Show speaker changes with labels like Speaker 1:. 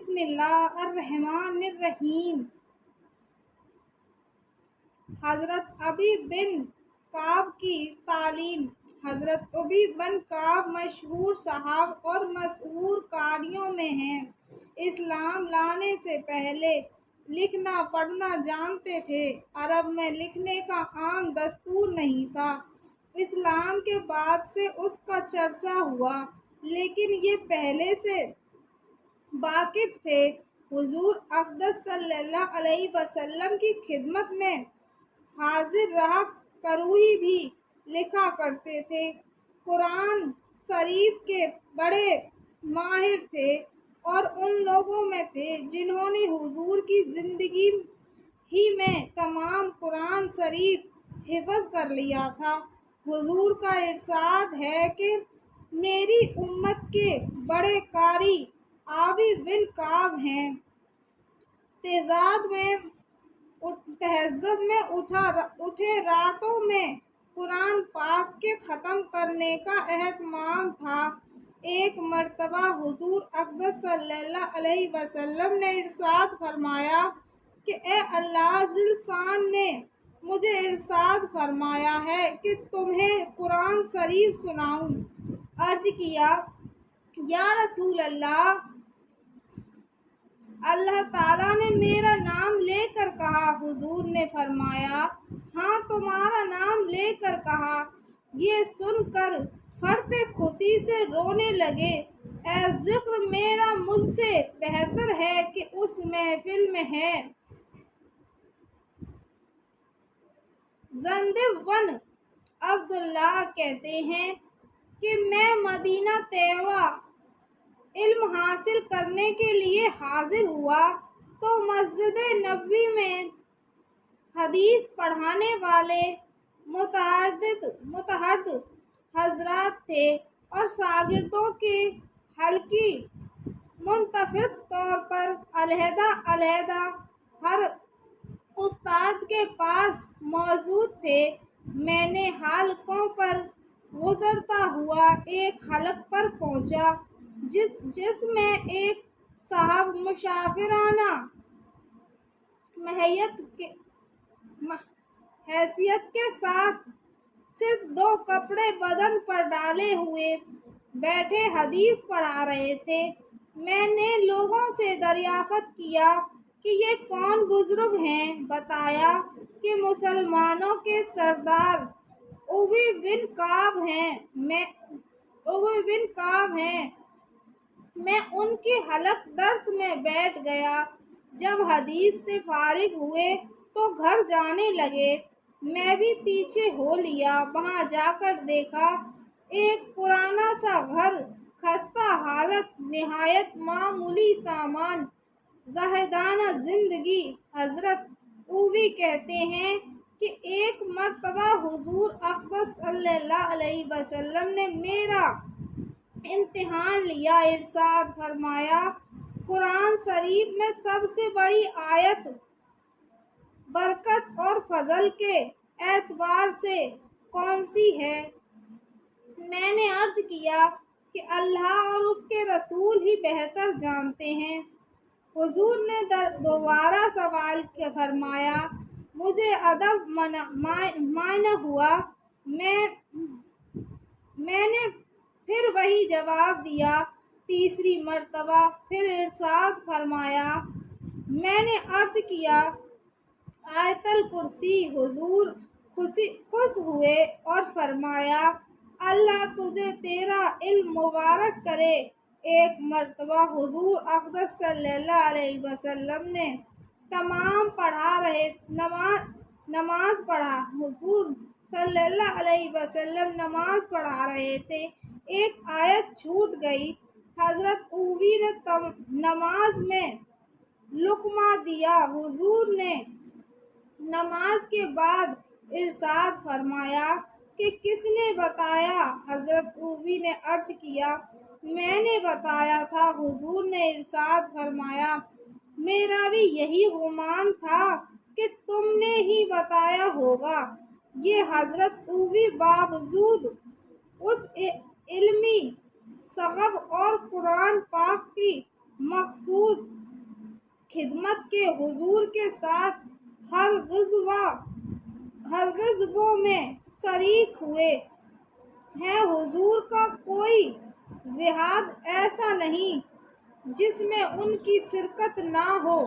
Speaker 1: بسم اللہ الرحمن الرحیم۔ حضرت ابی بن کعب کی تعلیم۔ حضرت ابی بن کعب مشہور صحابہ اور مشہور قاریوں میں ہیں۔ اسلام لانے سے پہلے لکھنا پڑھنا جانتے تھے۔ عرب میں لکھنے کا عام دستور نہیں تھا۔ اسلام کے بعد سے اس کا چرچا ہوا، لیکن یہ پہلے سے واقف تھے۔ حضور اقدس صلی اللہ علیہ وسلم کی خدمت میں حاضر رہا کروہی بھی لکھا کرتے تھے۔ قرآن شریف کے بڑے ماہر تھے اور ان لوگوں میں تھے جنہوں نے حضور کی زندگی ہی میں تمام قرآن شریف حفظ کر لیا تھا۔ حضور کا ارشاد ہے کہ میری امت کے بڑے قاری ابی بن کعب ہیں۔ تہجد میں اٹھے راتوں میں قرآن پاک کے ختم کرنے کا اہتمام تھا۔ ایک مرتبہ حضور اقدس صلی اللہ علیہ وسلم نے ارشاد فرمایا کہ اے اللہ ذی الشان نے مجھے ارشاد فرمایا ہے کہ تمہیں قرآن شریف سناؤں۔ عرض کیا یا رسول اللہ، اللہ تعالیٰ نے میرا نام لے کر کہا۔ حضور نے فرمایا ہاں تمہارا نام لے کر کہا۔ یہ سن کر فرد خوشی سے رونے لگے۔ اے ذکر میرا مجھ سے بہتر ہے کہ اس محفل میں ہے۔ زندب بن عبداللہ کہتے ہیں کہ میں مدینہ طیبہ علم حاصل کرنے کے لیے حاضر ہوا تو مسجد نبوی میں حدیث پڑھانے والے متعدد حضرات تھے اور شاگردوں کے حلقے منفرد طور پر علیحدہ علیحدہ ہر استاد کے پاس موجود تھے۔ میں نے حلقوں پر گزرتا ہوا ایک حلقے پر پہنچا جس میں ایک صاحب مسافرانہ حیثیت کے ساتھ صرف 2 کپڑے بدن پر ڈالے ہوئے بیٹھے حدیث پڑھا رہے تھے۔ میں نے لوگوں سے دریافت کیا کہ یہ کون بزرگ ہیں؟ بتایا کہ مسلمانوں کے سردار ابی بن کعب ہیں۔ میں ان کی حلقہ درس میں بیٹھ گیا۔ جب حدیث سے فارغ ہوئے تو گھر جانے لگے۔ میں بھی پیچھے ہو لیا۔ وہاں جا کر دیکھا ایک پرانا سا گھر، خستہ حالت، نہایت معمولی سامان، زاہدانہ زندگی۔ حضرت ابی کہتے ہیں کہ ایک مرتبہ حضور اقدس صلی اللہ علیہ وسلم نے میرا امتحان لیا۔ ارشاد فرمایا قرآن شریف میں سب سے بڑی آیت برکت اور فضل کے اعتبار سے کون سی ہے؟ میں نے عرض کیا کہ اللہ اور اس کے رسول ہی بہتر جانتے ہیں۔ حضور نے دوبارہ سوال فرمایا۔ مجھے ادب معینہ ہوا۔ میں نے پھر وہی جواب دیا۔ تیسری مرتبہ پھر ارشاد فرمایا۔ میں نے عرض کیا آیت الکرسی۔ حضور خوش ہوئے اور فرمایا اللہ تجھے تیرا علم مبارک کرے۔ ایک مرتبہ حضور اقدس صلی اللہ علیہ وسلم نے نماز پڑھا۔ حضور صلی اللہ علیہ وسلم نماز پڑھا رہے تھے، ایک آیت چھوٹ گئی۔ حضرت ابی نے نماز میں لقمہ دیا۔ حضور نے نماز کے بعد ارشاد فرمایا کہ کس نے بتایا؟ حضرت ابی نے عرض کیا میں نے بتایا تھا۔ حضور نے ارشاد فرمایا میرا بھی یہی گمان تھا کہ تم نے ہی بتایا ہوگا۔ یہ حضرت ابی باوجود اس علمی شغف اور قرآن پاک کی مخصوص خدمت کے حضور کے ساتھ ہر غزووں میں شریک ہوئے ہیں۔ حضور کا کوئی جہاد ایسا نہیں جس میں ان کی شرکت نہ ہو۔